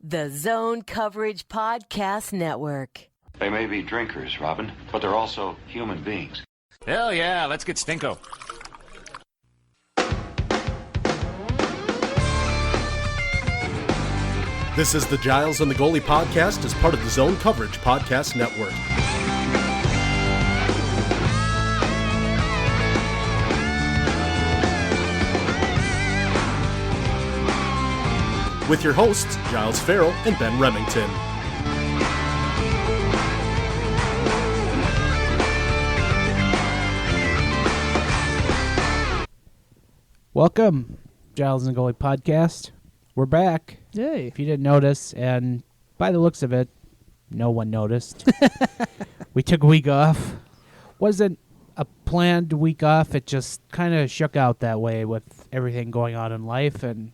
The Zone Coverage Podcast Network. They may be drinkers, Robin, but they're also human beings. Hell yeah, let's get stinko. This is the Giles and the Goalie podcast as part of the Zone Coverage Podcast Network. With your hosts, Giles Farrell and Ben Remington. Welcome, Giles and the Goalie podcast. We're back. Yay. If you didn't notice, and by the looks of it, no one noticed. We took a week off. Wasn't a planned week off. It just kind of shook out that way with everything going on in life. And,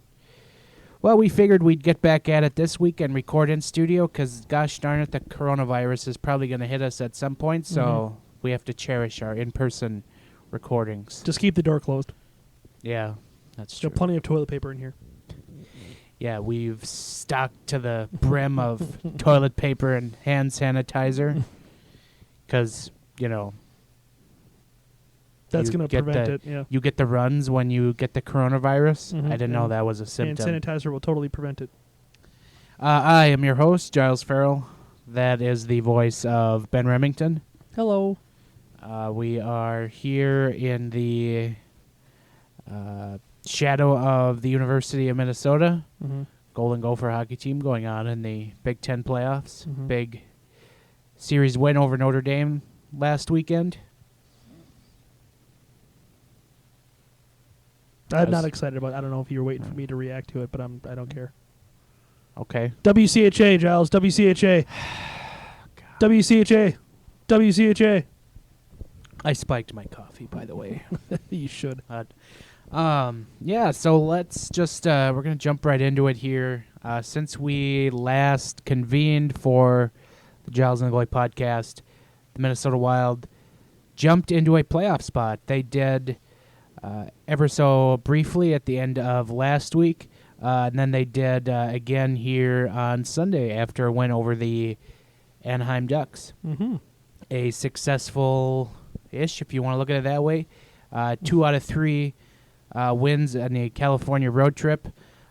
well, we figured we'd get back at it this week and record in studio because, gosh darn it, the coronavirus is probably going to hit us at some point. So we have to cherish our in-person recordings. Just keep the door closed. Yeah, that's true. There's plenty of toilet paper in here. Yeah, we've stocked to the brim of toilet paper and hand sanitizer because, you know, that's going to prevent it, yeah. You get the runs when you get the coronavirus. I didn't know that was a symptom. Hand sanitizer will totally prevent it. I am your host, Giles Farrell. That is the voice of Ben Remington. Hello. We are here in the shadow of the University of Minnesota. Golden Gopher hockey team going on in the Big Ten playoffs. Big series win over Notre Dame last weekend. I'm not excited about it. I don't know if you were waiting for me to react to it, but I don't care. Okay. WCHA, Giles. WCHA. WCHA. WCHA. I spiked my coffee, by the way. You should. Yeah, so let's just, we're going to jump right into it here. Since we last convened for the Giles and the Goalie podcast, the Minnesota Wild jumped into a playoff spot. They did ever so briefly at the end of last week, and then they did again here on Sunday after a win over the Anaheim Ducks. A successful-ish, if you want to look at it that way, 2 out of 3 wins on the California road trip.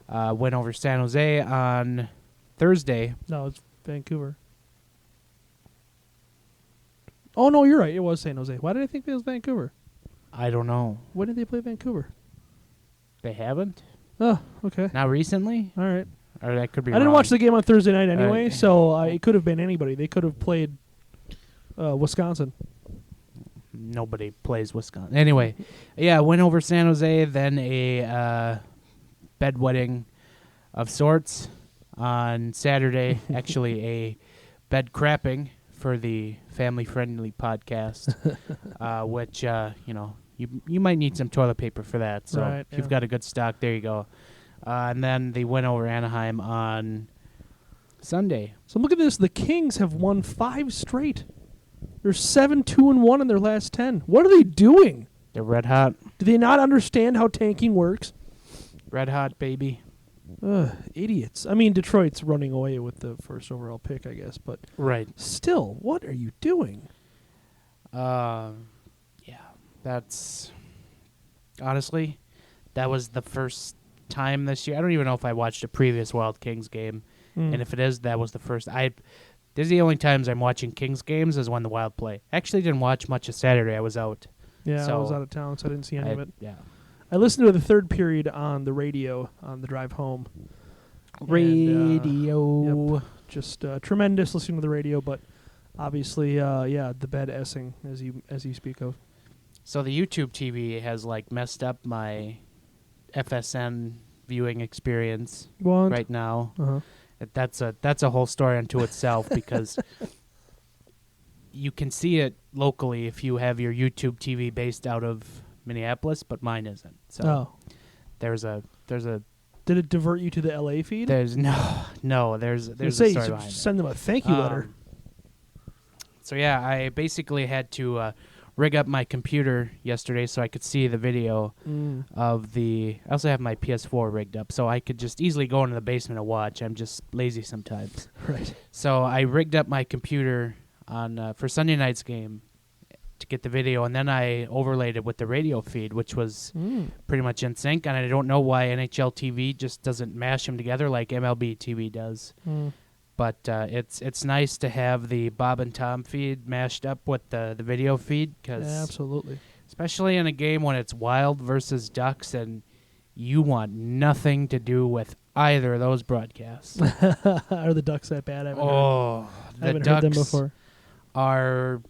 Went over San Jose on Thursday. No, it's Vancouver. Oh, no, you're right. It was San Jose. Why did I think it was Vancouver? I don't know. When did they play Vancouver? They haven't? Oh, okay. Not recently? All right. Or that could be I didn't wrong. watch the game on Thursday night anyway, so it could have been anybody. They could have played Wisconsin. Nobody plays Wisconsin. Anyway, yeah, went over San Jose, then a bedwetting of sorts on Saturday. Actually, a bed crapping for the family-friendly podcast, which, you know, you might need some toilet paper for that. So if you've got a good stock, there you go. And then they went over Anaheim on Sunday. So look at this. The Kings have won 5 straight. They're 7-2-1 in their last 10. What are they doing? They're red hot. Do they not understand how tanking works? Red hot, baby. Idiots. I mean, Detroit's running away with the first overall pick, I guess. But right. Still, what are you doing? Yeah, that's... Honestly, that was the first time this year. I don't even know if I watched a previous Wild Kings game. And if it is, that was the first... This is the only times I'm watching Kings games is when the Wild play. Actually didn't watch much of Saturday. I was out. Yeah, so I was out of town, so I didn't see any of it. Yeah. I listened to the third period on the radio on the drive home. Radio. Yep, just tremendous listening to the radio, but obviously, the bed essing as you speak of. So the YouTube TV has like messed up my FSN viewing experience right now. That's a whole story unto itself because you can see it locally if you have your YouTube TV based out of Minneapolis, but mine isn't. So there's a. Did it divert you to the LA feed? There's there's a story behind it. Send them a thank you letter. So yeah, I basically had to rig up my computer yesterday so I could see the video of the. I also have my PS4 rigged up, so I could just easily go into the basement and watch. I'm just lazy sometimes. Right. So I rigged up my computer on for Sunday night's game to get the video, and then I overlaid it with the radio feed, which was pretty much in sync. And I don't know why NHL TV just doesn't mash them together like MLB TV does. But it's nice to have the Bob and Tom feed mashed up with the video feed, because absolutely, especially in a game when it's Wild versus Ducks and you want nothing to do with either of those broadcasts. Are the Ducks that bad? The I haven't Ducks heard them before. Are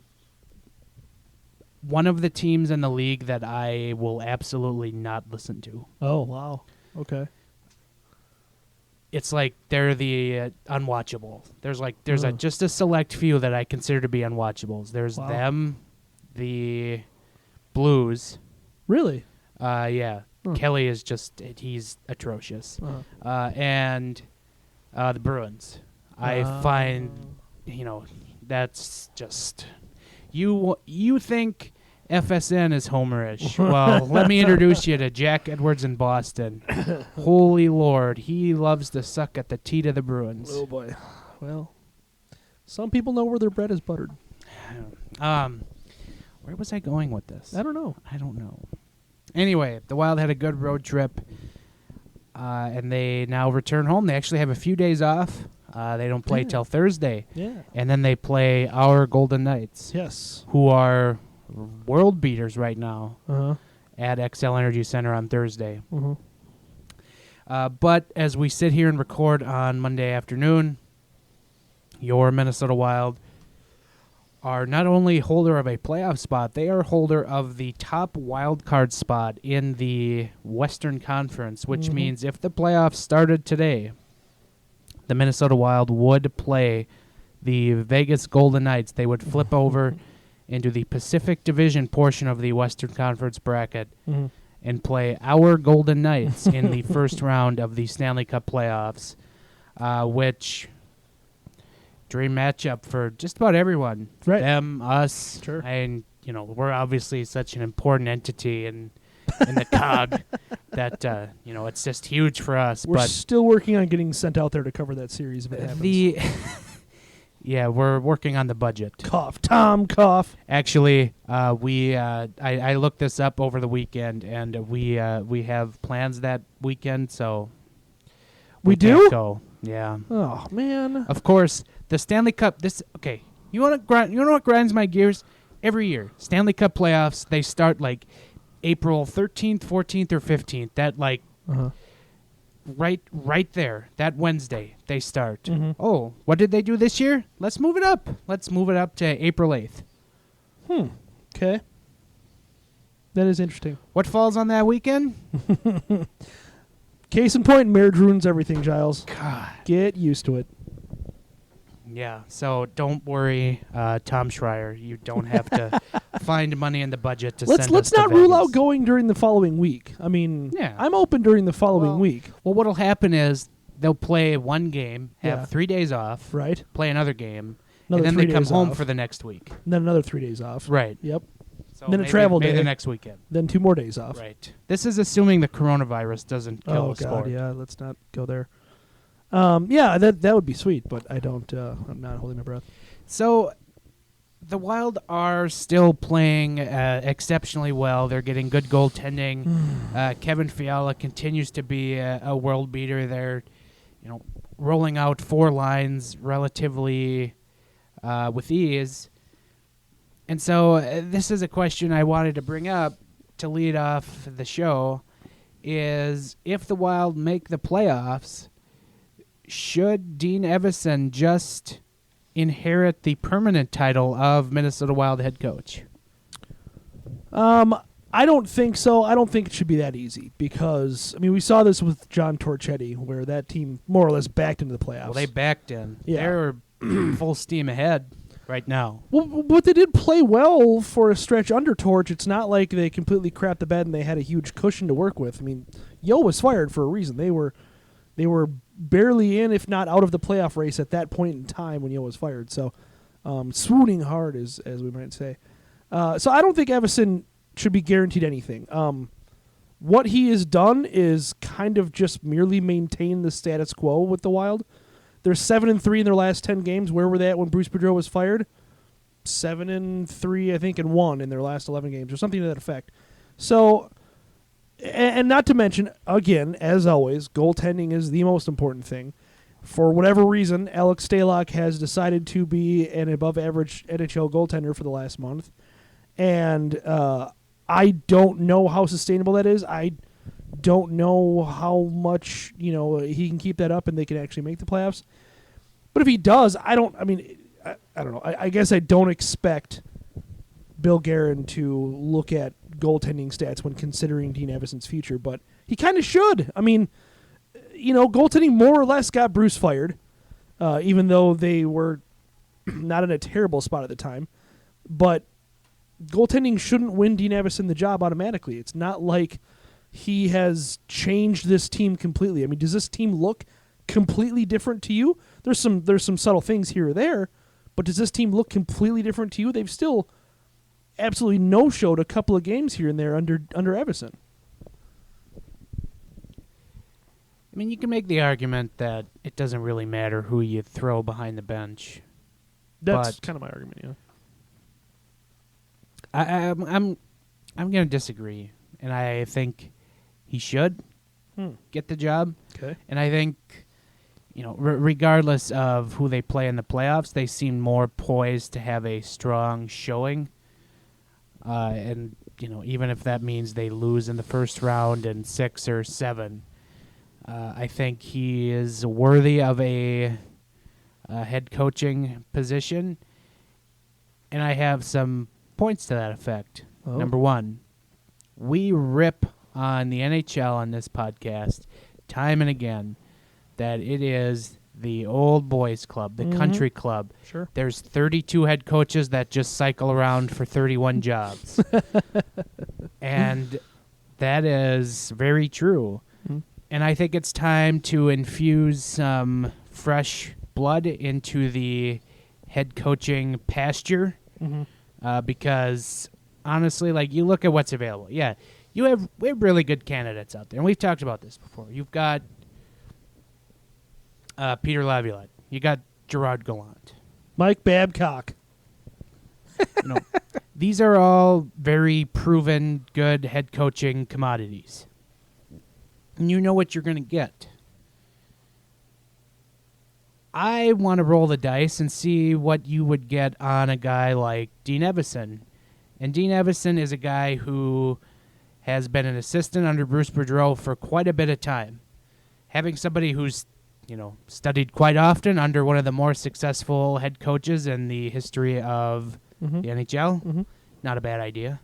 one of the teams in the league that I will absolutely not listen to. Oh, wow. Okay. It's like they're the unwatchable. There's just a select few that I consider to be unwatchables. There's them, the Blues. Really? Yeah. Kelly is he's atrocious. And the Bruins. I find, that's just you think FSN is homerish. Well, let me introduce you to Jack Edwards in Boston. Holy Lord, he loves to suck at the teat of the Bruins. Oh boy. Well, some people know where their bread is buttered. Where was I going with this? I don't know. Anyway, the Wild had a good road trip, and they now return home. They actually have a few days off. They don't play till Thursday. Yeah. And then they play our Golden Knights. Yes. Who are world beaters right now Uh-huh. at XL Energy Center on Thursday. Mm-hmm. But as we sit here and record on Monday afternoon, your Minnesota Wild are not only holder of a playoff spot, they are holder of the top wild card spot in the Western Conference, which means if the playoffs started today, the Minnesota Wild would play the Vegas Golden Knights. They would flip over into the Pacific Division portion of the Western Conference bracket and play our Golden Knights in the first round of the Stanley Cup playoffs, which dream matchup for just about everyone. Right. Them, us, Sure. and we're obviously such an important entity in the cog that it's just huge for us. We're but still working on getting sent out there to cover that series if it happens. Yeah, we're working on the budget. Cough, Tom, cough. Actually, I looked this up over the weekend, and we have plans that weekend, so we can't do go. Yeah. Oh man. Of course, the Stanley Cup. You want what grinds my gears? Every year, Stanley Cup playoffs. They start like April 13th, 14th, or 15th. That right there, that Wednesday they start. Oh, what did they do this year? Let's move it up. Let's move it up to April 8th. Okay. That is interesting. What falls on that weekend? Case in point, marriage ruins everything, Giles. God. Get used to it. Yeah, so don't worry, Tom Schreier. You don't have to find money in the budget to send us Let's to not rule Vegas. out going during the following week. I mean, Yeah. I'm open during the following week. Well, what'll happen is they'll play one game, have Yeah. 3 days off, Right. play another game, Another and then 3 they come days home off. for the next week. And then another 3 days off. Right. Yep. So Then a maybe, travel maybe day. the next weekend. Then 2 more days off. Right. This is assuming the coronavirus doesn't kill Oh the God, sport. yeah. Let's not go there. Yeah, that would be sweet, but I don't. I'm not holding my breath. So the Wild are still playing exceptionally well. They're getting good goaltending. Kevin Fiala continues to be a world beater. They're, rolling out 4 lines relatively with ease. And so this is a question I wanted to bring up to lead off the show: is if the Wild make the playoffs, should Dean Evason just inherit the permanent title of Minnesota Wild head coach? I don't think so. I don't think it should be that easy because, we saw this with John Torchetti where that team more or less backed into the playoffs. Well, they backed in. Yeah. They're full steam ahead right now. Well, but they did play well for a stretch under Torch. It's not like they completely crapped the bed and they had a huge cushion to work with. Yo was fired for a reason. They were barely in, if not out of the playoff race at that point in time when Yo was fired. So, swooning hard, as we might say. So I don't think Evason should be guaranteed anything. What he has done is kind of just merely maintain the status quo with the Wild. They're 7-3 in their last 10 games. Where were they at when Bruce Boudreau was fired? 7-3, I think, and 1 in their last 11 games, or something to that effect. So, and not to mention, again, as always, goaltending is the most important thing. For whatever reason, Alex Stalock has decided to be an above-average NHL goaltender for the last month, and I don't know how sustainable that is. I don't know how much he can keep that up and they can actually make the playoffs. But if he does, I don't know. I guess I don't expect Bill Guerin to look at goaltending stats when considering Dean Evason's future, but he kind of should. I mean, goaltending more or less got Bruce fired, even though they were not in a terrible spot at the time. But goaltending shouldn't win Dean Evason the job automatically. It's not like he has changed this team completely. I mean, does this team look completely different to you? There's some subtle things here or there, but does this team look completely different to you? They've still absolutely no-showed a couple of games here and there under Evason. I mean, you can make the argument that it doesn't really matter who you throw behind the bench. That's kind of my argument, yeah. I'm going to disagree, and I think he should get the job. Okay. And I think, regardless of who they play in the playoffs, they seem more poised to have a strong showing. And even if that means they lose in the first round in 6 or 7, I think he is worthy of a head coaching position. And I have some points to that effect. Oh. Number one, we rip on the NHL on this podcast time and again that it is the old boys club, the country club. Sure. There's 32 head coaches that just cycle around for 31 jobs. And that is very true. Mm-hmm. And I think it's time to infuse some fresh blood into the head coaching pasture. Because honestly, you look at what's available. Yeah, we have really good candidates out there, and we've talked about this before. You've got Peter Laviolette. You got Gerard Gallant. Mike Babcock. These are all very proven, good head coaching commodities. And you know what you're going to get. I want to roll the dice and see what you would get on a guy like Dean Evason. And Dean Evason is a guy who has been an assistant under Bruce Boudreau for quite a bit of time. Having somebody who's, studied quite often under one of the more successful head coaches in the history of the NHL, not a bad idea.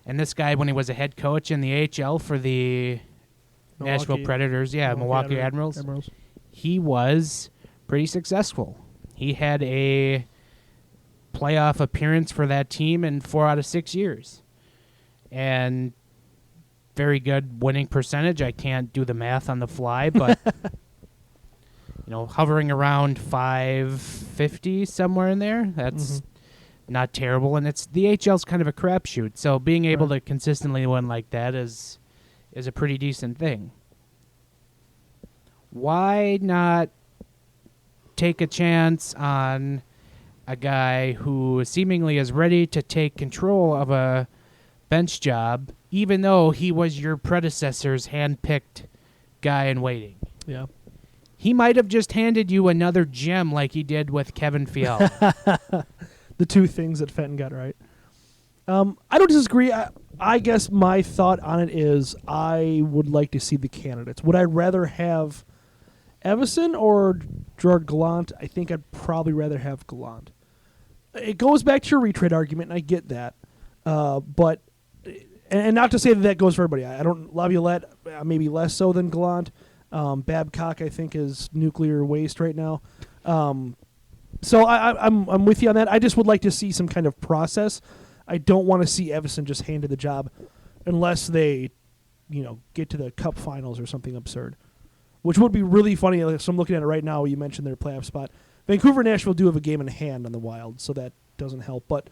And this guy, when he was a head coach in the AHL for the Nashville Predators, Milwaukee Admirals, he was pretty successful. He had a playoff appearance for that team in 4 out of 6 years. And very good winning percentage. I can't do the math on the fly, but hovering around .550 somewhere in there. That's not terrible. And the AHL's kind of a crapshoot. So being able to consistently win like that is a pretty decent thing. Why not take a chance on a guy who seemingly is ready to take control of a bench job, even though he was your predecessor's hand-picked guy in waiting? Yeah. He might have just handed you another gem like he did with Kevin Fiala. The two things that Fenton got right. I don't disagree. I guess my thought on it is I would like to see the candidates. Would I rather have Evason or Gerard Gallant? I think I'd probably rather have Gallant. It goes back to your retrade argument, and I get that. But not to say that goes for everybody. I don't. Laviolette maybe less so than Gallant. Babcock, I think, is nuclear waste right now. So I'm with you on that. I just would like to see some kind of process. I don't want to see Evason just handed the job unless they, get to the Cup Finals or something absurd, which would be really funny. So I'm looking at it right now. You mentioned their playoff spot. Vancouver and Nashville do have a game in hand on the Wild, so that doesn't help. But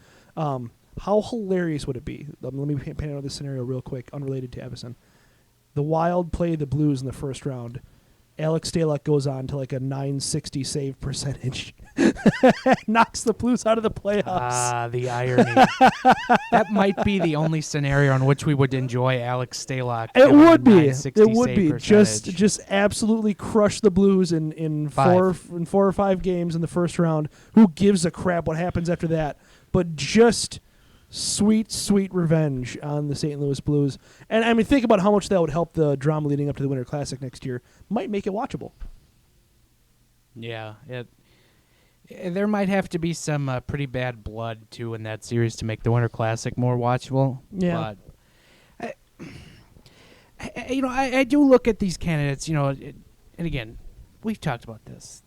How hilarious would it be? Let me paint out this scenario real quick, unrelated to Evason. The Wild play the Blues in the first round. Alex Stalock goes on to like a .960 save percentage. Knocks the Blues out of the playoffs. Ah, the irony. That might be the only scenario in which we would enjoy Alex Stalock. It would be. It would be. Just absolutely crush the Blues in four or five games in the first round. Who gives a crap what happens after that? But just sweet, sweet revenge on the St. Louis Blues. And I mean, think about how much that would help the drama leading up to the Winter Classic next year. Might make it watchable. Yeah, there might have to be some pretty bad blood too in that series to make the Winter Classic more watchable. Yeah, but I do look at these candidates. And again, we've talked about this.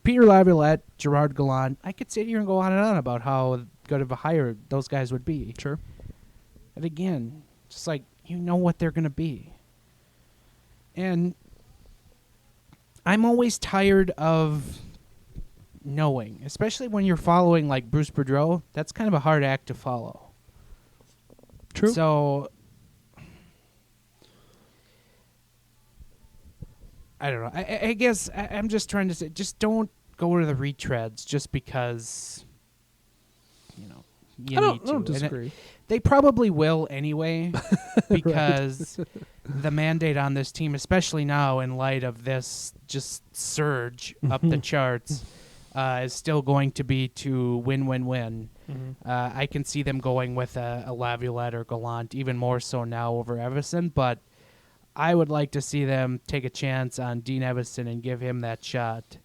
Peter Laviolette, Gerard Gallant. I could sit here and go on and on about how good of a hire those guys would be. Sure. And again, just like what they're going to be. And I'm always tired of knowing, especially when you're following like Bruce Boudreau. That's kind of a hard act to follow. True. So I don't know. I guess I'm just trying to say, just don't go to the retreads just because you I need to. don't disagree. They probably will anyway because the mandate on this team, especially now in light of this just surge up the charts, is still going to be to win-win-win. I can see them going with a Laviolette or Gallant, even more so now over Evason, but I would like to see them take a chance on Dean Evason and give him that shot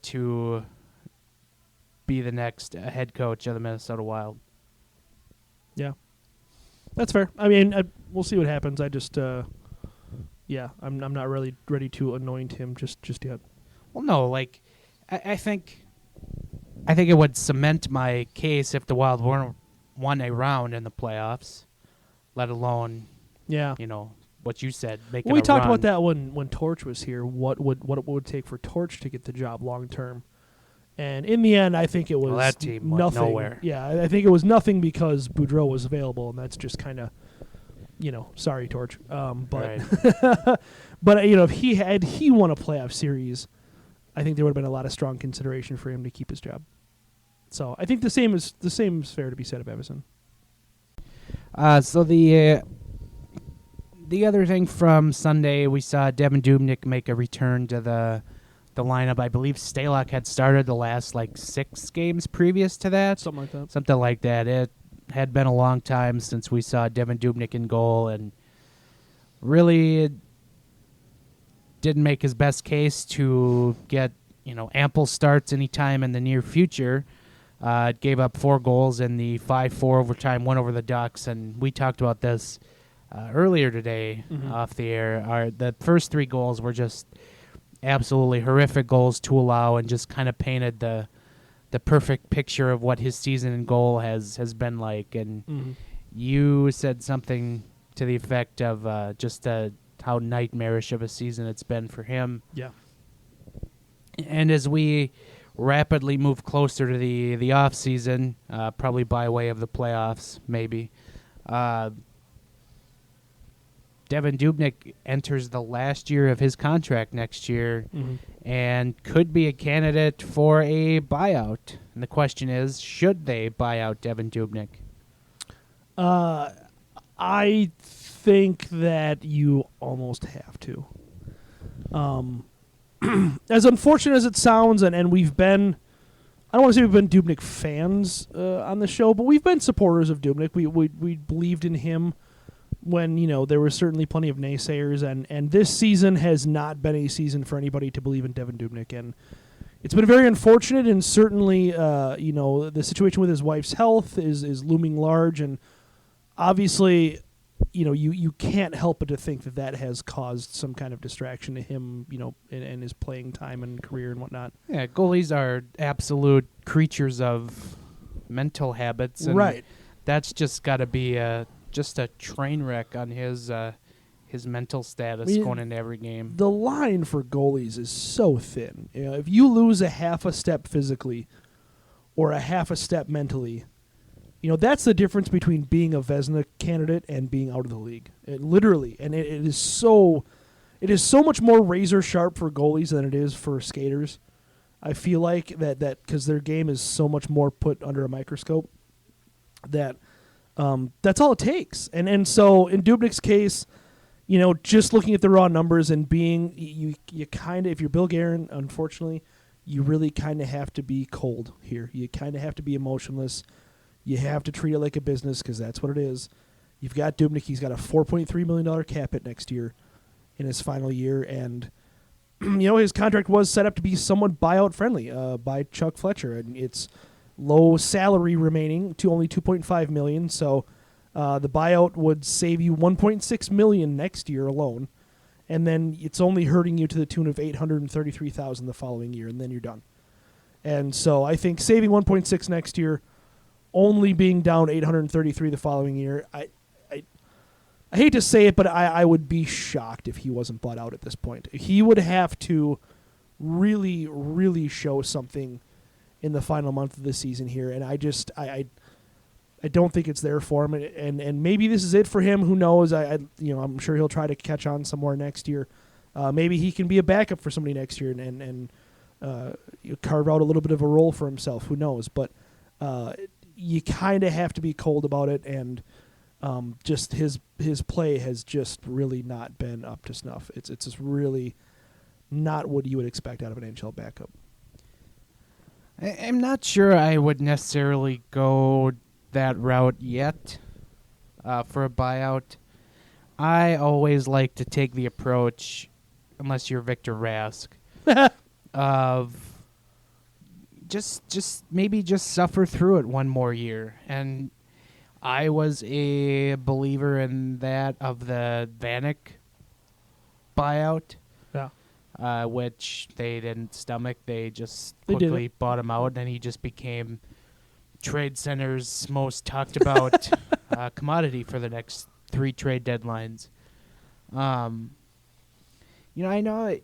to be the next head coach of the Minnesota Wild. Yeah, that's fair. I mean, we'll see what happens. I just, I'm not really ready to anoint him just yet. Well, no, like I think it would cement my case if the Wild won a round in the playoffs, let alone, what you said. We talked about that when Torch was here. What it would take for Torch to get the job long term, and in the end, I think it was that team nothing. went nowhere. Yeah, I think it was nothing because Boudreau was available, and that's just kind of, sorry, Torch. But right. but if he won a playoff series, I think there would have been a lot of strong consideration for him to keep his job. So I think the same is fair to be said of Evason. So the other thing from Sunday, we saw Devan Dubnyk make a return to the lineup. I believe Stalock had started the last 6 games previous to that. Something like that. It had been a long time since we saw Devan Dubnyk in goal, and really didn't make his best case to get ample starts anytime in the near future. Gave up 4 goals in the 5-4 overtime win over the Ducks, and we talked about this earlier today off the air. The first 3 goals were just absolutely horrific goals to allow, and just kind of painted the perfect picture of what his season in goal has been like. And you said something to the effect of just how nightmarish of a season it's been for him. Yeah. And as we rapidly move closer to the off season, probably by way of the playoffs, maybe, Devan Dubnyk enters the last year of his contract next year and could be a candidate for a buyout. And the question is, should they buy out Devan Dubnyk? I think that you almost have to. As unfortunate as it sounds, and we've been, I don't want to say we've been Dubnyk fans on the show, but we've been supporters of Dubnyk. We believed in him when there were certainly plenty of naysayers, and this season has not been a season for anybody to believe in Devan Dubnyk, and it's been very unfortunate. And certainly, the situation with his wife's health is looming large, and obviously, you can't help but to think that has caused some kind of distraction to him, in his playing time and career and whatnot. Yeah, goalies are absolute creatures of mental habits, and right. That's just got to be just a train wreck on his mental status going into every game. The line for goalies is so thin. If you lose a half a step physically or a half a step mentally, That's the difference between being a Vezina candidate and being out of the league. Literally, and it is so much more razor sharp for goalies than it is for skaters. I feel like that because their game is so much more put under a microscope. That's all it takes. And so in Dubnyk's case, just looking at the raw numbers and being you kind of, if you're Bill Guerin, unfortunately, you really kind of have to be cold here. You kind of have to be emotionless. You have to treat it like a business because that's what it is. You've got Dubnyk. He's got a $4.3 million cap hit next year in his final year. And, his contract was set up to be somewhat buyout friendly by Chuck Fletcher. And it's low salary remaining to only $2.5 million. So the buyout would save you $1.6 million next year alone. And then it's only hurting you to the tune of $833,000 the following year, and then you're done. And so I think saving 1.6 next year, only being down 833 the following year, I hate to say it, but I would be shocked if he wasn't bought out at this point. He would have to really, really show something in the final month of the season here, and I don't think it's there for him, and maybe this is it for him. Who knows? I'm sure he'll try to catch on somewhere next year. Maybe he can be a backup for somebody next year and carve out a little bit of a role for himself. Who knows? But you kind of have to be cold about it, and just his play has just really not been up to snuff. It's just really not what you would expect out of an NHL backup. I'm not sure I would necessarily go that route yet for a buyout. I always like to take the approach, unless you're Victor Rask, of just maybe just suffer through it one more year. And I was a believer in that of the Vanek buyout. Yeah. Which they didn't stomach. They just quickly bought him out, and he just became Trade Center's most talked about commodity for the next 3 trade deadlines. I know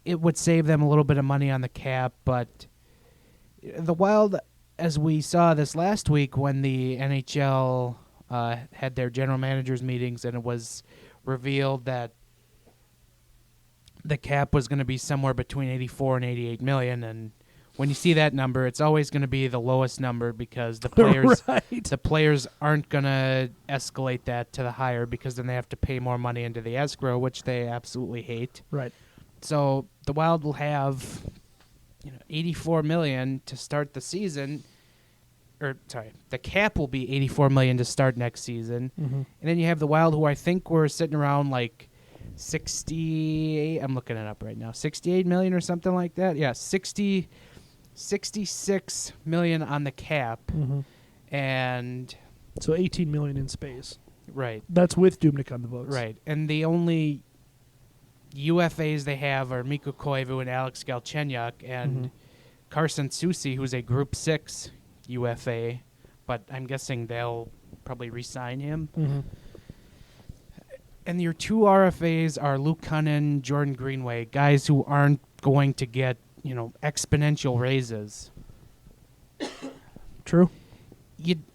it would save them a little bit of money on the cap, but the Wild, as we saw this last week when the NHL had their general managers meetings and it was revealed that the cap was going to be somewhere between 84 and 88 million, and when you see that number, it's always going to be the lowest number because the players the players aren't going to escalate that to the higher because then they have to pay more money into the escrow, which they absolutely hate. Right. So the Wild will have $84 million to start the season. The cap will be $84 million to start next season. Mm-hmm. And then you have the Wild, who I think were sitting around like 68. I'm looking it up right now. 68 million or something like that. Yeah, 66 million on the cap. Mm-hmm. And so 18 million in space. Right. That's with Dubnyk on the books. Right. And the only UFAs they have are Mikko Koivu and Alex Galchenyuk and Carson Soucy, who's a Group 6 UFA, but I'm guessing they'll probably re-sign him. Mm-hmm. And your 2 RFAs are Luke Cunnin, Jordan Greenway, guys who aren't going to get, exponential raises. True.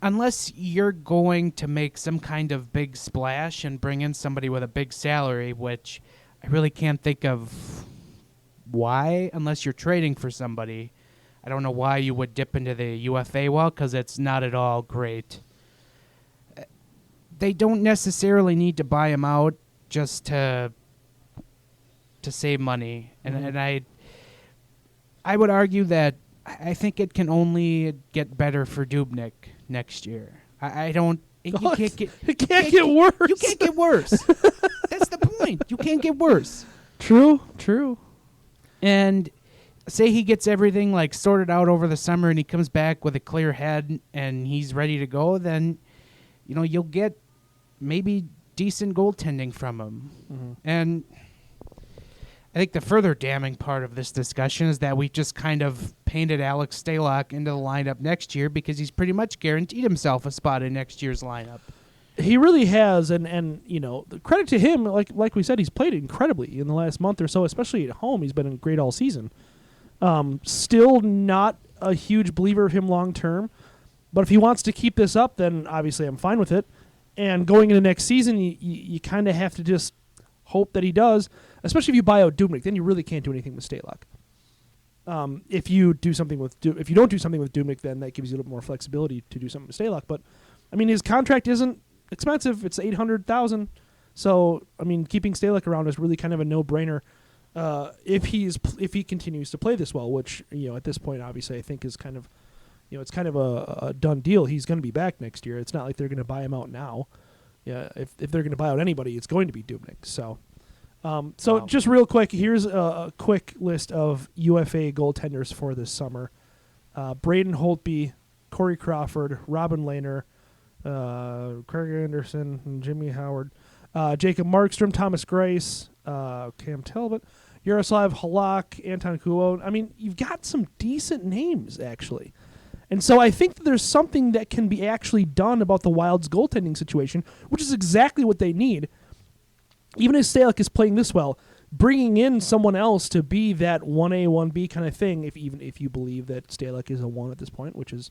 Unless you're going to make some kind of big splash and bring in somebody with a big salary, which I really can't think of why, unless you're trading for somebody. I don't know why you would dip into the UFA well, because it's not at all great. They don't necessarily need to buy him out just to save money. And I would argue that I think it can only get better for Dubnyk next year. I don't. It can't get worse. You can't get worse. That's the point. You can't get worse. True. And say he gets everything like sorted out over the summer and he comes back with a clear head and he's ready to go, then you'll get maybe decent goaltending from him. Mm-hmm. And I think the further damning part of this discussion is that we just kind of painted Alex Stalock into the lineup next year because he's pretty much guaranteed himself a spot in next year's lineup. He really has, and the credit to him, like we said, he's played incredibly in the last month or so, especially at home. He's been great all season. Still not a huge believer of him long term. But if he wants to keep this up, then obviously I'm fine with it. And going into next season, you kind of have to just hope that he does, especially if you buy out Dubnyk. Then you really can't do anything with Stalock. If you don't do something with Dubnyk, then that gives you a little more flexibility to do something with Stalock. But I mean, his contract isn't expensive; it's $800,000. So I mean, keeping Stalock around is really kind of a no-brainer if he continues to play this well. Which at this point, obviously, I think is kind of it's kind of a done deal. He's going to be back next year. It's not like they're going to buy him out now. Yeah, if they're going to buy out anybody, it's going to be Dubnyk. So. Just real quick, here's a quick list of UFA goaltenders for this summer. Braden Holtby, Corey Crawford, Robin Lehner, Craig Anderson, and Jimmy Howard, Jacob Markstrom, Thomas Greiss, Cam Talbot, Yaroslav Halak, Anton Kuo. I mean, you've got some decent names, actually. And so I think that there's something that can be actually done about the Wild's goaltending situation, which is exactly what they need. Even if Stalock is playing this well, bringing in someone else to be that 1A, 1B kind of thing, even if you believe that Stalock is a 1 at this point, which is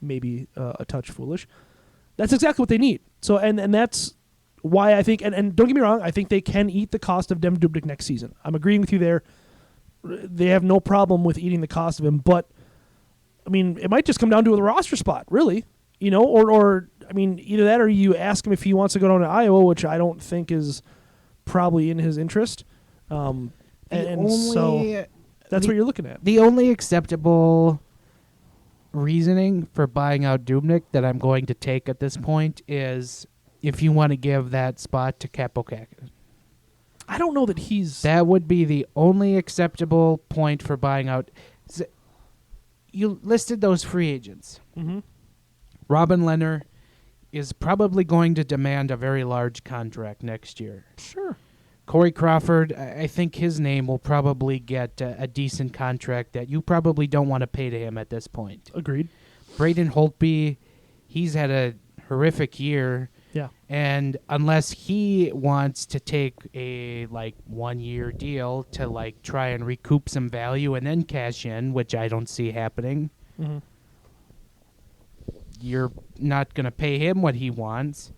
maybe a touch foolish, that's exactly what they need. So, and that's why I think, and don't get me wrong, I think they can eat the cost of Devan Dubnyk next season. I'm agreeing with you there. They have no problem with eating the cost of him, but, I mean, it might just come down to a roster spot, really. Or I mean, either that or you ask him if he wants to go down to Iowa, which I don't think is probably in his interest. So that's what you're looking at. The only acceptable reasoning for buying out Dubnyk that I'm going to take at this point is if you want to give that spot to Kaapo Kähkönen. I don't know that he's... That would be the only acceptable point for buying out. You listed those free agents. Mm-hmm. Robin Lehner is probably going to demand a very large contract next year. Sure. Corey Crawford, I think his name will probably get a decent contract that you probably don't want to pay to him at this point. Agreed. Braden Holtby, he's had a horrific year. Yeah. And unless he wants to take a 1-year deal to try and recoup some value and then cash in, which I don't see happening, mm-hmm. You're not going to pay him what he wants.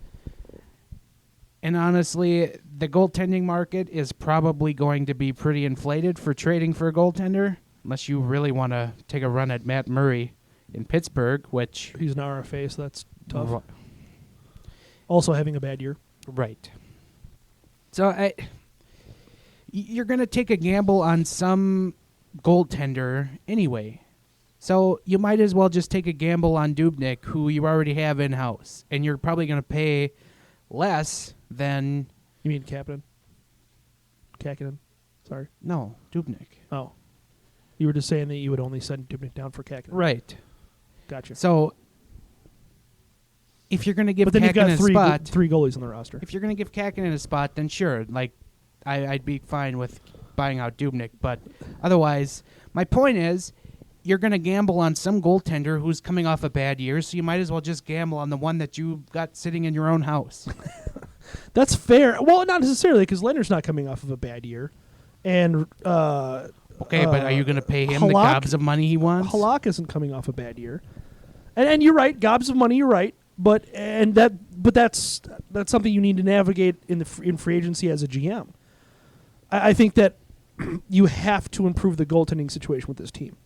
And honestly, the goaltending market is probably going to be pretty inflated for trading for a goaltender, unless you really want to take a run at Matt Murray in Pittsburgh, which... He's an RFA, so that's tough. Also having a bad year. Right. So you're going to take a gamble on some goaltender anyway. So you might as well just take a gamble on Dubnyk, who you already have in-house, and you're probably going to pay less than... You mean Kähkönen? Sorry. No, Dubnyk. Oh. You were just saying that you would only send Dubnyk down for Kähkönen. Right. Gotcha. So if you're going to give but then Kähkönen you've got a spot... three goalies on the roster. If you're going to give Kähkönen a spot, then sure. I'd be fine with buying out Dubnyk. But otherwise, my point is... You're going to gamble on some goaltender who's coming off a bad year, so you might as well just gamble on the one that you got sitting in your own house. That's fair. Well, not necessarily, because Leonard's not coming off of a bad year. And okay, but are you going to pay him Halak, the gobs of money he wants? Halak isn't coming off a bad year. And you're right, gobs of money, you're right. But that's something you need to navigate in free agency as a GM. I think that you have to improve the goaltending situation with this team.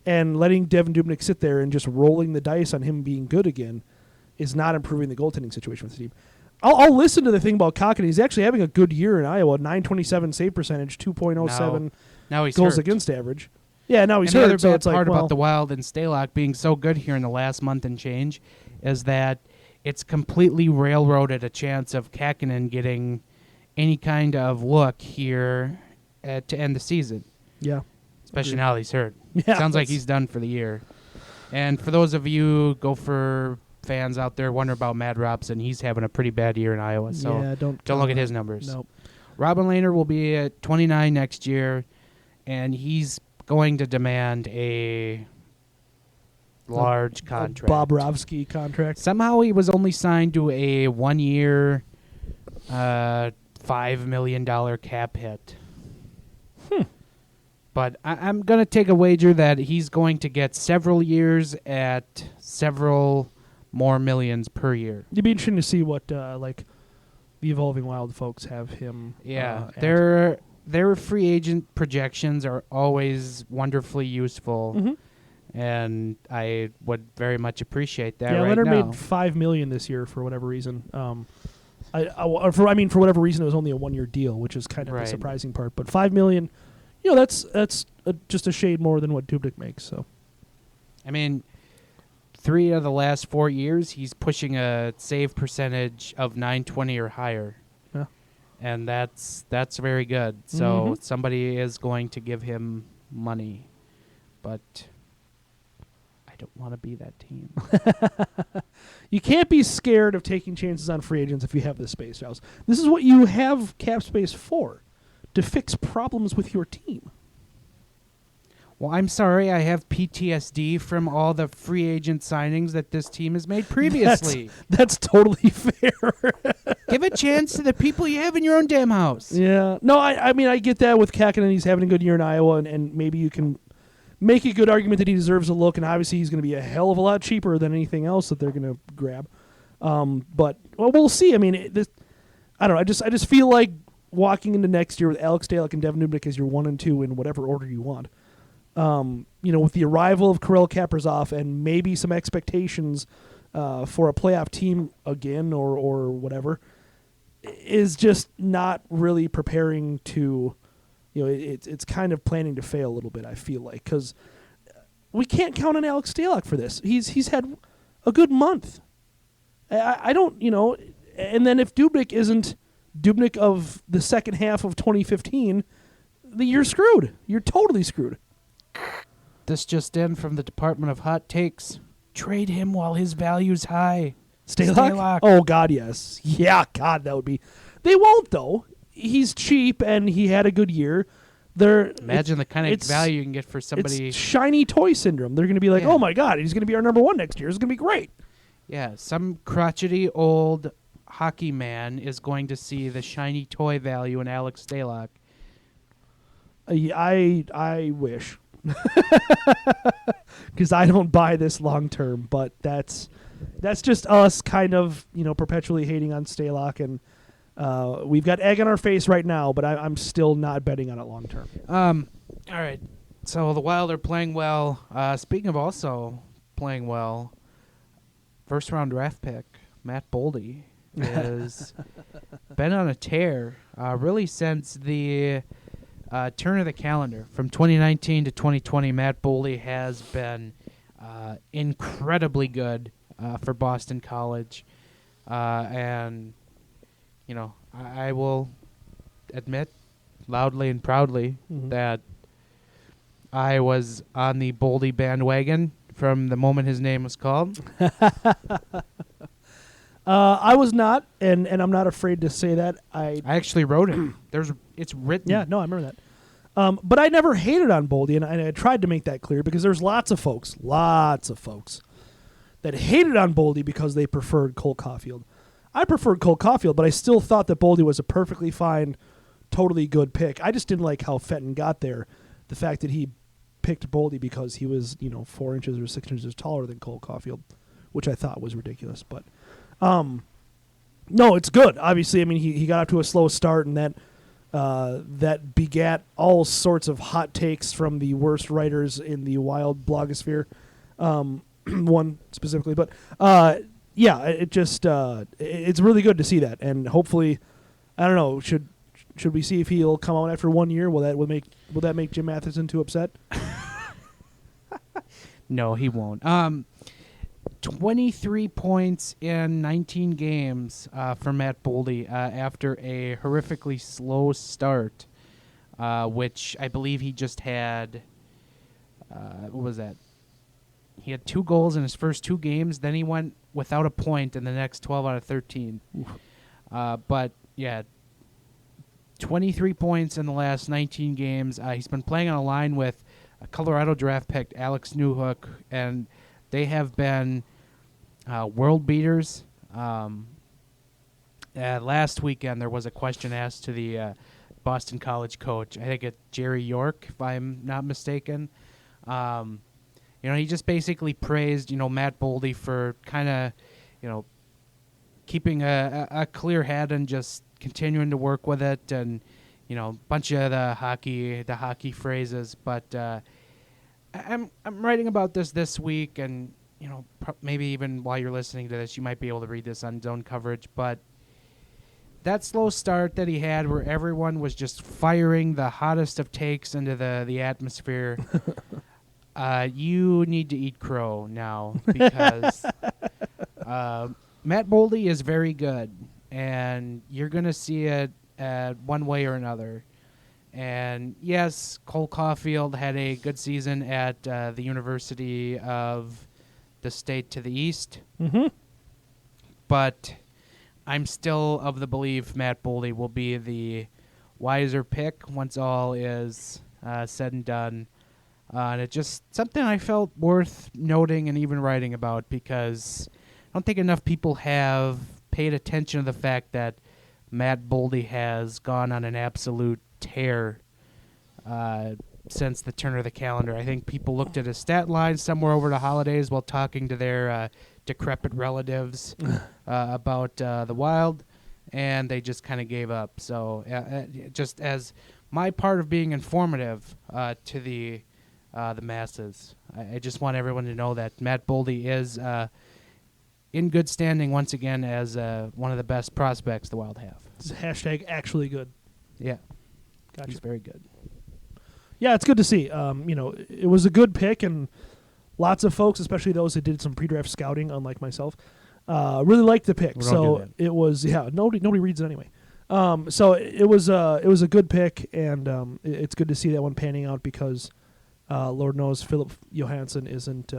And letting Devan Dubnyk sit there and just rolling the dice on him being good again is not improving the goaltending situation with the team. I'll listen to the thing about Kähkönen. He's actually having a good year in Iowa. 927 save percentage, 2.07 now he's goals hurt. Against average. Yeah, now he's and hurt. The other so bad it's part well, about the Wild and Stalock being so good here in the last month and change is that it's completely railroaded a chance of Kähkönen getting any kind of look here to end the season. Yeah. Especially now he's hurt. Yeah, Sounds like he's done for the year. And for those of you Gopher fans out there wondering about Matt Robson, he's having a pretty bad year in Iowa. So yeah, don't look at his numbers. Nope. Robin Lehner will be at 29 next year, and going to demand a large contract. Bobrovsky contract. Somehow he was only signed to a 1-year, $5 million cap hit. But I'm going to take a wager that he's going to get several years at several more millions per year. It'd be interesting to see what the Evolving Wild folks have him. Yeah, at. their free agent projections are always wonderfully useful, and I would very much appreciate that. Yeah, right Leonard now. made $5 million this year for whatever reason. For whatever reason, it was only a 1-year deal, which is kind of the Right. surprising part. But $5 million, that's just a shade more than what Dubnyk makes. So, I mean, 3 of the last 4 years, he's pushing a save percentage of .920 or higher. Yeah. And that's very good. So somebody is going to give him money, but I don't want to be that team. you can't be scared of taking chances on free agents if you have the space, Giles. This is what you have cap space for, to fix problems with your team. Well, I'm sorry, I have PTSD from all the free agent signings that this team has made previously. That's totally fair. Give a chance to the people you have in your own damn house. Yeah. No, I mean, I get that with Kakinen. He's having a good year in Iowa, and maybe you can make a good argument that he deserves a look, and obviously he's going to be a hell of a lot cheaper than anything else that they're going to grab. But we'll see. I mean, I don't know. I just feel like walking into next year with Alex Stalock and Devan Dubnyk as your 1 and 2 in whatever order you want. With the arrival of Kirill Kaprizov and maybe some expectations for a playoff team again or whatever, is just not really preparing to, it's kind of planning to fail a little bit, I feel like, because we can't count on Alex Stalock for this. He's had a good month. I don't, and then if Dubnyk isn't Dubnyk of the second half of 2015, then you're screwed. You're totally screwed. This just in from the Department of Hot Takes. Trade him while his value's high. Stalock? Oh, God, yes. Yeah, God, that would be. They won't, though. He's cheap, and he had a good year. Imagine the kind of value you can get for somebody. It's shiny toy syndrome. They're going to be like, oh, my God, he's going to be our number 1 next year. It's going to be great. Yeah, some crotchety old hockey man is going to see the shiny toy value in Alex Stalock. I wish. Because I don't buy this long term, but that's just us kind of perpetually hating on Stalock, and we've got egg on our face right now, but I'm still not betting on it long term. All right, so the Wild are playing well. Speaking of also playing well, first round draft pick Matt Boldi has been on a tear really since the turn of the calendar. From 2019 to 2020, Matt Boldi has been incredibly good for Boston College. And, I will admit loudly and proudly that I was on the Boldi bandwagon from the moment his name was called. I was not, and I'm not afraid to say that. I actually wrote it. It's written. Yeah, no, I remember that. But I never hated on Boldy, and I tried to make that clear because there's lots of folks that hated on Boldy because they preferred Cole Caulfield. I preferred Cole Caulfield, but I still thought that Boldy was a perfectly fine, totally good pick. I just didn't like how Fenton got there. The fact that he picked Boldy because he was 4 inches or 6 inches taller than Cole Caulfield, which I thought was ridiculous. But no, it's good. Obviously, I mean, he got off to a slow start, and that begat all sorts of hot takes from the worst writers in the Wild blogosphere, one specifically. But yeah, it just it's really good to see that, and hopefully, I don't know, should we see if he'll come out after 1 year? Will that make Jim Matheson too upset? No, he won't. 23 points in 19 games for Matt Boldi after a horrifically slow start, which I believe he just had, what was that? He had 2 goals in his first 2 games, then he went without a point in the next 12 out of 13. But, yeah, 23 points in the last 19 games. He's been playing on a line with a Colorado draft pick, Alex Newhook, and they have been world beaters. Last weekend there was a question asked to the Boston College coach. I think it's Jerry York, if I'm not mistaken. He just basically praised, Matt Boldy for kind of, keeping a clear head and just continuing to work with it, and a bunch of the hockey phrases. But I'm writing about this week, and maybe even while you're listening to this, you might be able to read this on Zone Coverage. But that slow start that he had, where everyone was just firing the hottest of takes into the atmosphere. You need to eat crow now, because Matt Boldy is very good, and you're going to see it one way or another. And yes, Cole Caulfield had a good season at the University of the State to the East. Mm-hmm. But I'm still of the belief Matt Boldy will be the wiser pick once all is said and done. And it's just something I felt worth noting and even writing about, because I don't think enough people have paid attention to the fact that Matt Boldy has gone on an absolute tear since the turn of the calendar. I think people looked at his stat line somewhere over the holidays while talking to their decrepit relatives about the Wild, and they just kind of gave up. So just as my part of being informative to the masses, I just want everyone to know that Matt Boldy is in good standing once again as one of the best prospects the Wild have. Hashtag actually good. Yeah. Gotcha. He's very good. Yeah, it's good to see. It was a good pick, and lots of folks, especially those who did some pre-draft scouting, unlike myself, really liked the pick. So it was, nobody reads it anyway. So it was a good pick, and it's good to see that one panning out, because Lord knows Philip Johansson isn't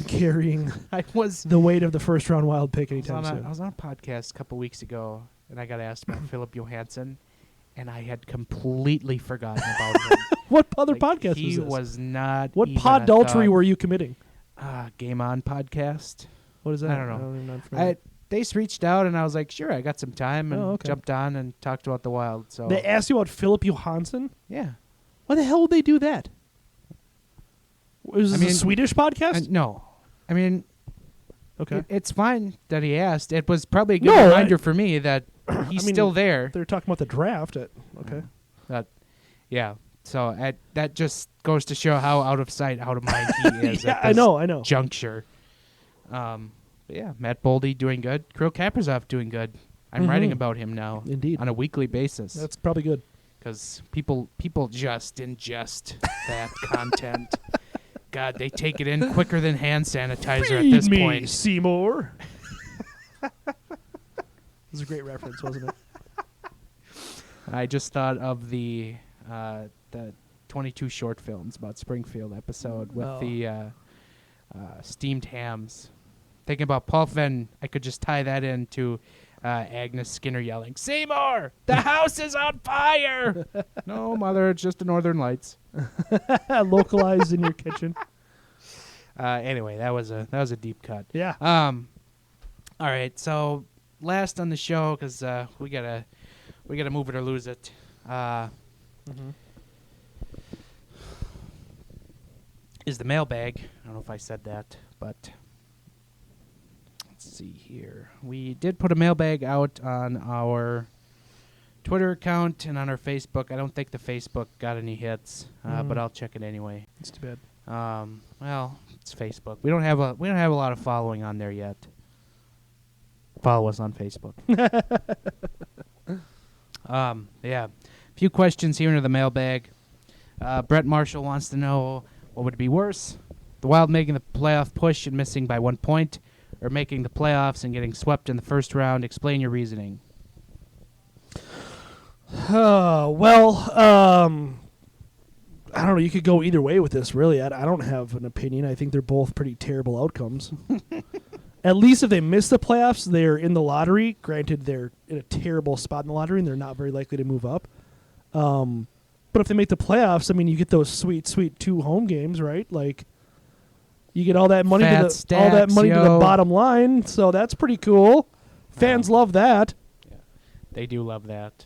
carrying the weight of the first round Wild pick anytime soon. I was on a podcast a couple weeks ago, and I got asked about Philip Johansson, and I had completely forgotten about him. What other podcast he was this? was not. What even podultery were you committing? Game On podcast. What is that? I don't know. I'm not familiar. They reached out, and I was like, sure, I got some time, and jumped on and talked about the Wild. So they asked you about Philip Johansson? Yeah. Why the hell would they do that? Was this a Swedish podcast? No. I mean, okay. It's fine that he asked. It was probably a good reminder for me that he's still there. They're talking about the draft. Okay. Yeah. So that just goes to show how out of sight, out of mind he is. Yeah, at this I know. Juncture. Yeah, Matt Boldy doing good. Kirill Kaprizov doing good. I'm writing about him now. Indeed. On a weekly basis. That's probably good. Because people just ingest that content. God, they take it in quicker than hand sanitizer at this point. Seymour. It was a great reference, wasn't it? I just thought of the 22 short films about Springfield episode with the steamed hams. Thinking about Paul Fenn, I could just tie that into Agnes Skinner yelling, "Seymour, the house is on fire!" No, mother, it's just the Northern Lights. Localized in your kitchen. Anyway, that was a deep cut. Yeah. All right, so last on the show, because we gotta move it or lose it. Is the mailbag? I don't know if I said that, but let's see here. We did put a mailbag out on our Twitter account and on our Facebook. I don't think the Facebook got any hits, but I'll check it anyway. It's too bad. Well, it's Facebook. We don't have a lot of following on there yet. Follow us on Facebook. Yeah. A few questions here into the mailbag. Brett Marshall wants to know, what would be worse? The Wild making the playoff push and missing by 1 point, or making the playoffs and getting swept in the first round? Explain your reasoning. I don't know. You could go either way with this, really. I don't have an opinion. I think they're both pretty terrible outcomes. At least if they miss the playoffs, they're in the lottery. Granted, they're in a terrible spot in the lottery, and they're not very likely to move up. But if they make the playoffs, I mean, you get those sweet, sweet 2 home games, right? Like, you get all that money to the bottom line, so that's pretty cool. Fans love that. Yeah, they do love that.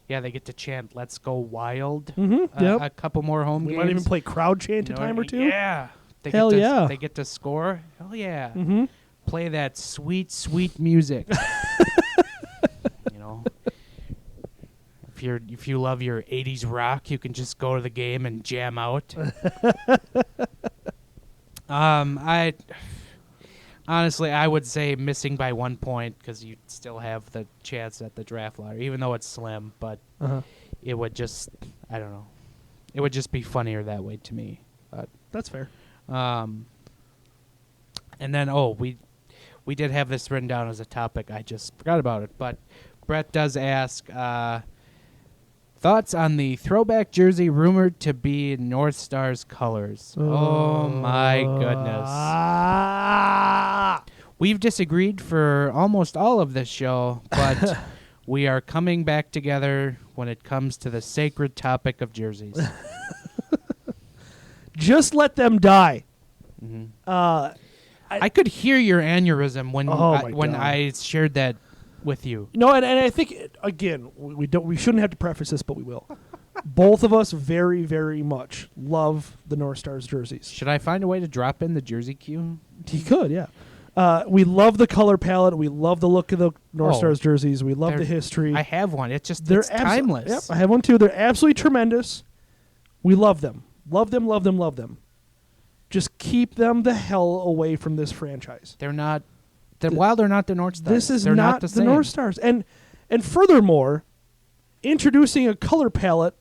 Yeah, they get to chant "Let's Go Wild" Yep. a couple more home We games. might even play crowd chant a You know, time or two. Yeah. Hell yeah. They get to score. Hell yeah. Mm-hmm. Play that sweet, sweet music. You know, if you love your 80s rock, you can just go to the game and jam out. I honestly, I would say missing by 1 point because you still have the chance at the draft lottery, even though it's slim. But it would just, I don't know, it would just be funnier that way to me. But That's fair. and then we did have this written down as a topic. I just forgot about it. But Brett does ask thoughts on the throwback jersey rumored to be North Star's colors. Oh my goodness. We've disagreed for almost all of this show, but we are coming back together when it comes to the sacred topic of jerseys. Just let them die. I could hear your aneurysm when God. I shared that with you. No, and I think again we shouldn't have to preface this, but we will. Both of us very, very much love the North Stars jerseys. Should I find a way to drop in the jersey cue? You could, yeah. We love the color palette. We love the look of the North Stars jerseys. We love the history. I have one. It's just They're it's timeless. Yep, I have one too. They're absolutely tremendous. We love them. Love them, love them, love them. Just keep them the hell away from this franchise. They're not. While they're not the North Stars, This is they're not the the same. North Stars. And furthermore, introducing a color palette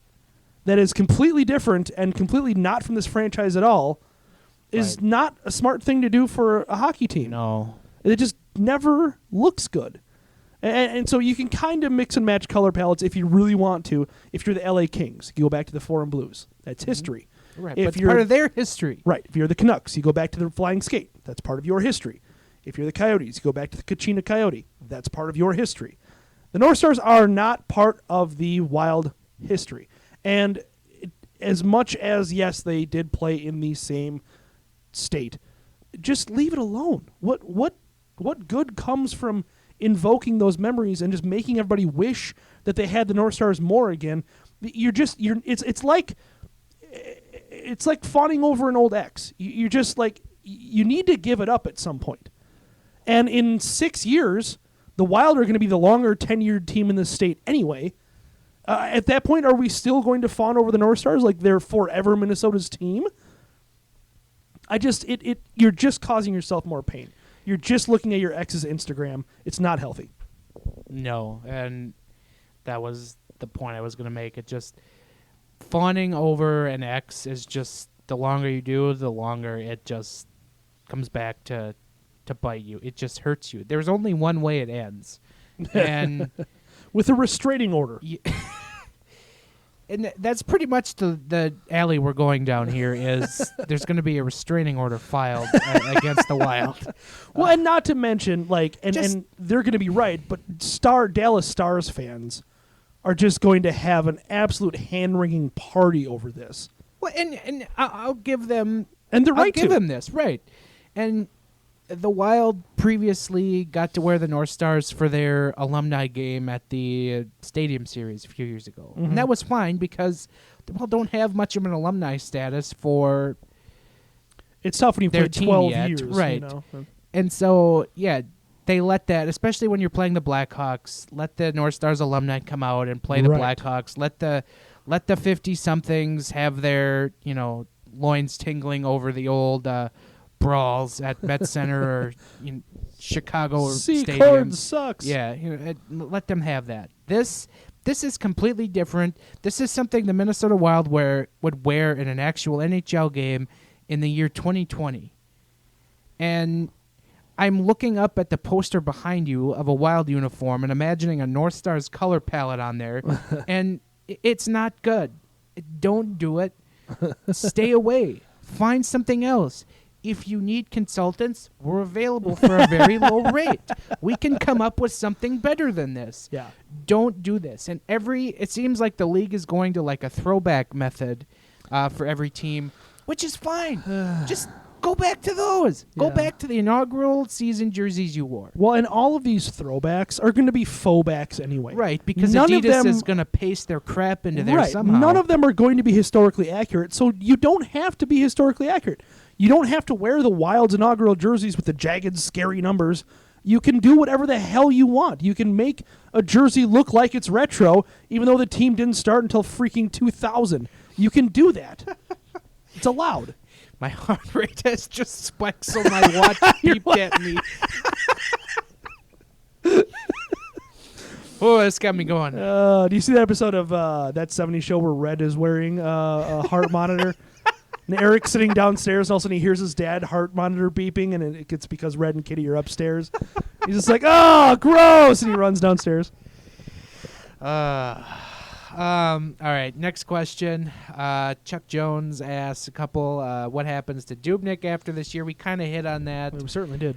that is completely different and completely not from this franchise at all is Right. not a smart thing to do for a hockey team. No. It just never looks good. And so you can kind of mix and match color palettes if you really want to. If you're the LA Kings, you go back to the Foreign Blues. That's history. Right. If But it's you're part of their history. Right. If you're the Canucks, you go back to the Flying Skate. That's part of your history. If you're the Coyotes, you go back to the Kachina Coyote. That's part of your history. The North Stars are not part of the Wild history. And as much as, yes, they did play in the same state, just leave it alone. What good comes from invoking those memories and just making everybody wish that they had the North Stars more again? It's like fawning over an old ex. You're just like, you need to give it up at some point. And in 6 years, the Wild are going to be the longer tenured team in the state anyway. At that point, are we still going to fawn over the North Stars like they're forever Minnesota's team? You're just causing yourself more pain. You're just looking at your ex's Instagram. It's not healthy. No, and that was the point I was going to make. It just fawning over an ex is just, the longer you do, the longer it just comes back to bite you. It just hurts you. There's only one way it ends, and with a restraining order. And that's pretty much the alley we're going down here. Is there's going to be a restraining order filed against the Wild? Well, and not to mention, and they're going to be right, but Dallas Stars fans are just going to have an absolute hand-wringing party over this. Well, and I'll give them, and they're right I'll give to. them this, right? And the Wild previously got to wear the North Stars for their alumni game at the Stadium Series a few years ago. Mm-hmm. And that was fine because the Wild don't have much of an alumni status for It's tough when you their play team 12 yet, years. right. You know? And so, yeah, they let that, especially when you're playing the Blackhawks, let the North Stars alumni come out and play the Right. Blackhawks. Let the 50-somethings have their, loins tingling over the old brawls at Met Center or Chicago Stadium. Secord sucks. Yeah, let them have that. This is completely different. This is something the Minnesota Wild would wear in an actual NHL game in the year 2020. And I'm looking up at the poster behind you of a Wild uniform and imagining a North Stars color palette on there, and it's not good. Don't do it. Stay away. Find something else. If you need consultants, we're available for a very low rate. We can come up with something better than this. Yeah. Don't do this. And it seems like the league is going to like a throwback method for every team, which is fine. Just Go back to those. Go Yeah. back to the inaugural season jerseys you wore. Well, and all of these throwbacks are going to be faux backs anyway. Right, because None of Adidas them- is going to paste their crap into there Right. somehow. None of them are going to be historically accurate, so you don't have to be historically accurate. You don't have to wear the Wild's inaugural jerseys with the jagged, scary numbers. You can do whatever the hell you want. You can make a jersey look like it's retro, even though the team didn't start until freaking 2000. You can do that. It's allowed. My heart rate has just spiked, so my watch beeped at me. Oh, this got me going. Do you see that episode of That 70s Show where Red is wearing a heart monitor? And Eric's sitting downstairs, and all of a sudden he hears his dad heart monitor beeping, and it's because Red and Kitty are upstairs. He's just like, oh, gross, and he runs downstairs. All right, next question. Chuck Jones asks a couple, what happens to Dubnyk after this year? We kind of hit on that. We certainly did.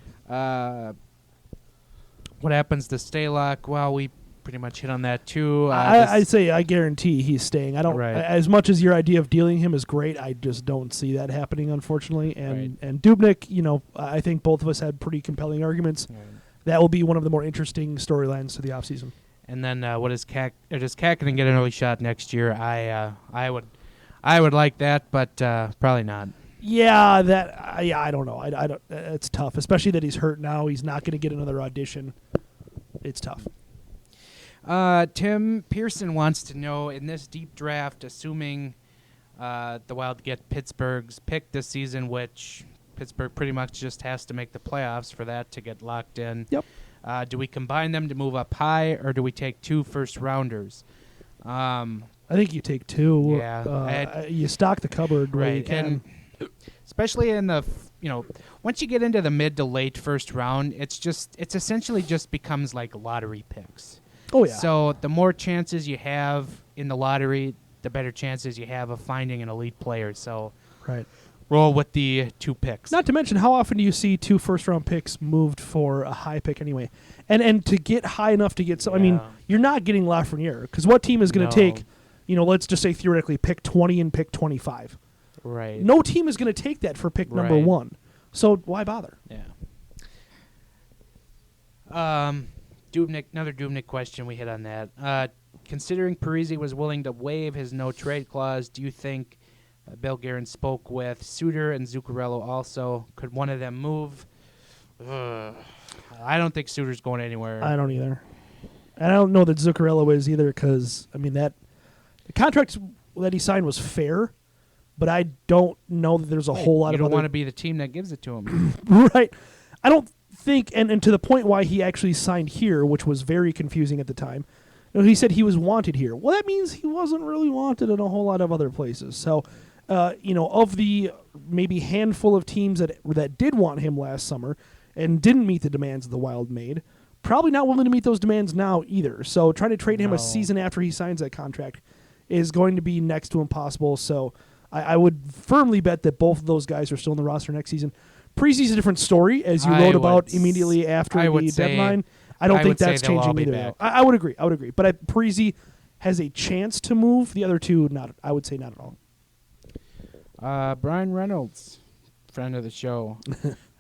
What happens to Stalock? Well, we pretty much hit on that too. I'd say I guarantee he's staying. I don't. Right. As much as your idea of dealing him is great, I just don't see that happening, unfortunately. And Right. and Dubnyk, I think both of us had pretty compelling arguments. Right. That will be one of the more interesting storylines to the offseason. And then what is does Kakinen get an early shot next year? I would like that, but probably not. Yeah, I don't know. I don't. It's tough, especially that he's hurt now. He's not going to get another audition. It's tough. Tim Pearson wants to know, in this deep draft, assuming the Wild get Pittsburgh's pick this season, which Pittsburgh pretty much just has to make the playoffs for that to get locked in. Yep. Do we combine them to move up high, or do we take 2 first-rounders? I think you take 2. Yeah. You stock the cupboard where you Right, can. and especially in the once you get into the mid to late first round, it's essentially just becomes like lottery picks. Oh yeah. So the more chances you have in the lottery, the better chances you have of finding an elite player. So right. roll with the 2 picks. Not to mention, how often do you see 2 first-round picks moved for a high pick anyway? And to get high enough to get so, I mean, Yeah. you're not getting Lafreniere, because what team is going to No. take, let's just say theoretically, pick 20 and pick 25? Right. No team is going to take that for pick number Right. 1. So why bother? Yeah. Dubnyk, another Dubnyk question. We hit on that. Considering Parise was willing to waive his no trade clause, do you think Bill Guerin spoke with Suter and Zuccarello also? Could one of them move? I don't think Suter's going anywhere. I don't either. And I don't know that Zuccarello is either, because, the contract that he signed was fair, but I don't know that there's a whole lot you of don't other... want to be the team that gives it to him. Right. I don't think, and to the point why he actually signed here, which was very confusing at the time, he said he was wanted here. Well, that means he wasn't really wanted in a whole lot of other places. So, of the maybe handful of teams that did want him last summer and didn't meet the demands the Wild made, probably not willing to meet those demands now either. So trying to trade him No. a season after he signs that contract is going to be next to impossible. So I would firmly bet that both of those guys are still in the roster next season. Preseason's a different story, as you I wrote would about s- immediately after I the would say- deadline. I don't I think would say that's they'll all changing be either. back. I would agree. But Parise has a chance to move. The other two, not. I would say not at all. Brian Reynolds, friend of the show,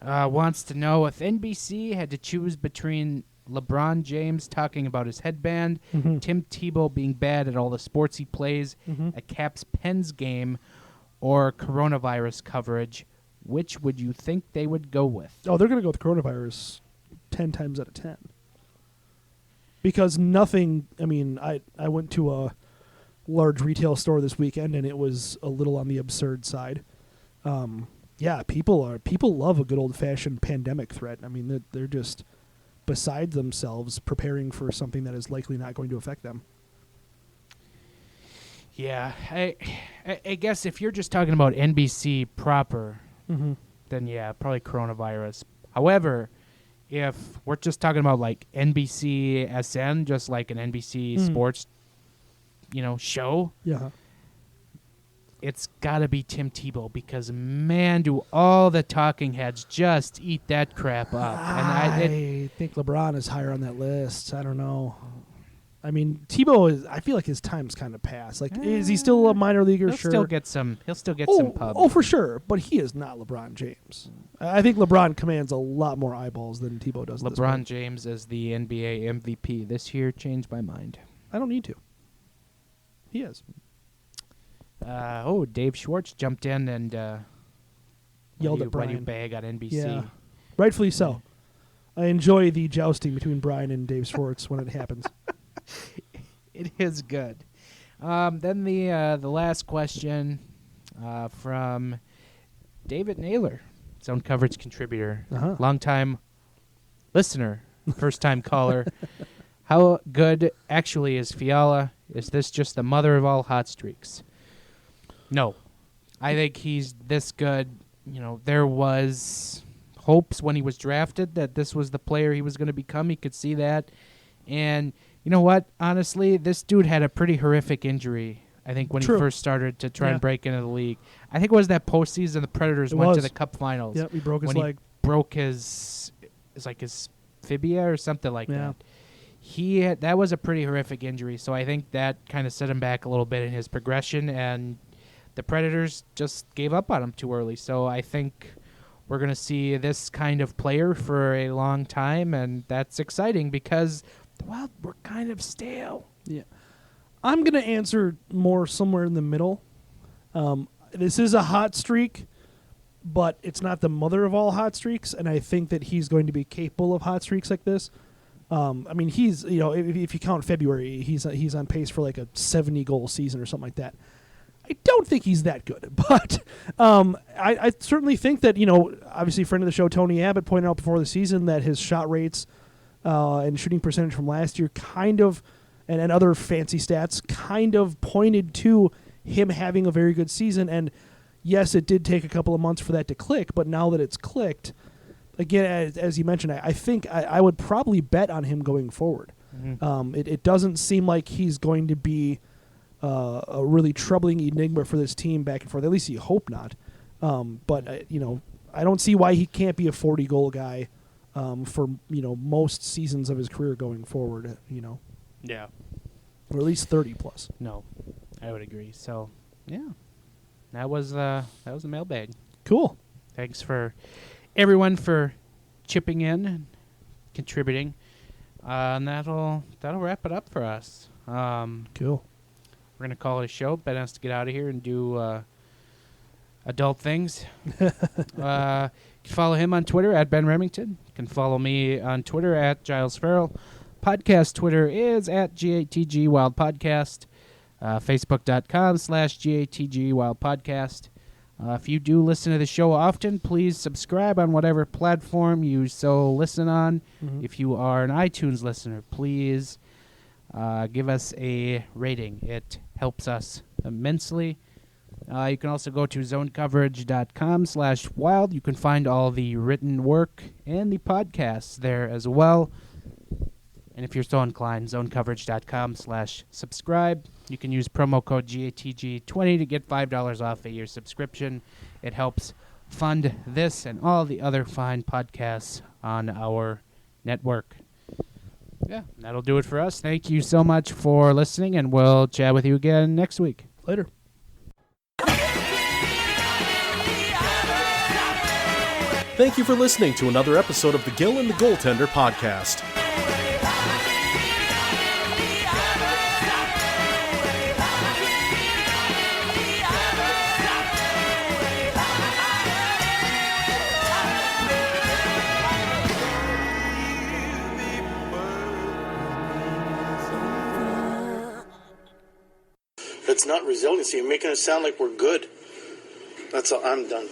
wants to know if NBC had to choose between LeBron James talking about his headband, Mhm. Tim Tebow being bad at all the sports he plays, Mhm. a Caps Pens game, or coronavirus coverage, which would you think they would go with? Oh, they're going to go with coronavirus 10 times out of 10. Because nothing, I went to a large retail store this weekend, and it was a little on the absurd side. People love a good old-fashioned pandemic threat. They're just beside themselves preparing for something that is likely not going to affect them. Yeah, I guess if you're just talking about NBC proper, Mm-hmm. then yeah, probably coronavirus. However, if we're just talking about like NBC SN, just like an NBC sports, show, Yeah. it's got to be Tim Tebow because man, do all the talking heads just eat that crap up. And I think LeBron is higher on that list. I don't know. I mean, Tebow I feel like his time's kind of passed. Like, is he still a minor leaguer? He'll Sure. still get some pub. Oh, for sure. But he is not LeBron James. I think LeBron commands a lot more eyeballs than Tebow does. LeBron James as the NBA MVP this year changed my mind. I don't need to. He is. Dave Schwartz jumped in and Yelled at Why do you Brian. bag on NBC? Yeah. Rightfully so. I enjoy the jousting between Brian and Dave Schwartz when it happens. It is good. Then the last question from David Naylor, zone coverage contributor, longtime listener, first-time caller. How good actually is Fiala? Is this just the mother of all hot streaks? No. I think he's this good. You know, there was hopes when he was drafted that this was the player he was going to become. He could see that. And you know what? Honestly, this dude had a pretty horrific injury, I think, when he first started to try and break into the league. I think it was that postseason the Predators went to the Cup Finals. Yep, he broke his when leg. He broke his fibia or something like that. That was a pretty horrific injury, so I think that kind of set him back a little bit in his progression, and the Predators just gave up on him too early. So I think we're going to see this kind of player for a long time, and that's exciting because the Wild were kind of stale. Yeah. I'm going to answer more somewhere in the middle. This is a hot streak, but it's not the mother of all hot streaks, and I think that he's going to be capable of hot streaks like this. I mean, he's, if you count February, he's on pace for like a 70-goal season or something like that. I don't think he's that good, but I certainly think that, obviously friend of the show, Tony Abbott, pointed out before the season that his shot rates and shooting percentage from last year kind of, and other fancy stats, kind of pointed to him having a very good season. And yes, it did take a couple of months for that to click, but now that it's clicked, again, as you mentioned, I think I would probably bet on him going forward. Mm-hmm. It doesn't seem like he's going to be a really troubling enigma for this team back and forth. At least you hope not. But I don't see why he can't be a 40-goal guy for most seasons of his career going forward. Yeah, or at least 30 plus. No, I would agree. So yeah, that was the mailbag. Cool. Thanks for everyone for chipping in and contributing, and that'll wrap it up for us. Cool. We're going to call it a show. Ben has to get out of here and do adult things. You can follow him on Twitter at Ben Remington. You can follow me on Twitter at Giles Farrell. Podcast Twitter is at GATG Wild Podcast. Facebook.com/GATG Wild Podcast. If you do listen to the show often, please subscribe on whatever platform you listen on. Mm-hmm. If you are an iTunes listener, please give us a rating. It helps us immensely. You can also go to zonecoverage.com/wild. You can find all the written work and the podcasts there as well. And if you're so inclined, zonecoverage.com/subscribe. You can use promo code GATG20 to get $5 off a year subscription. It helps fund this and all the other fine podcasts on our network. Yeah, that'll do it for us. Thank you so much for listening, and we'll chat with you again next week. Later. Thank you for listening to another episode of the Gill and the Goaltender podcast. It's not resiliency. You're making it sound like we're good. That's all. I'm done.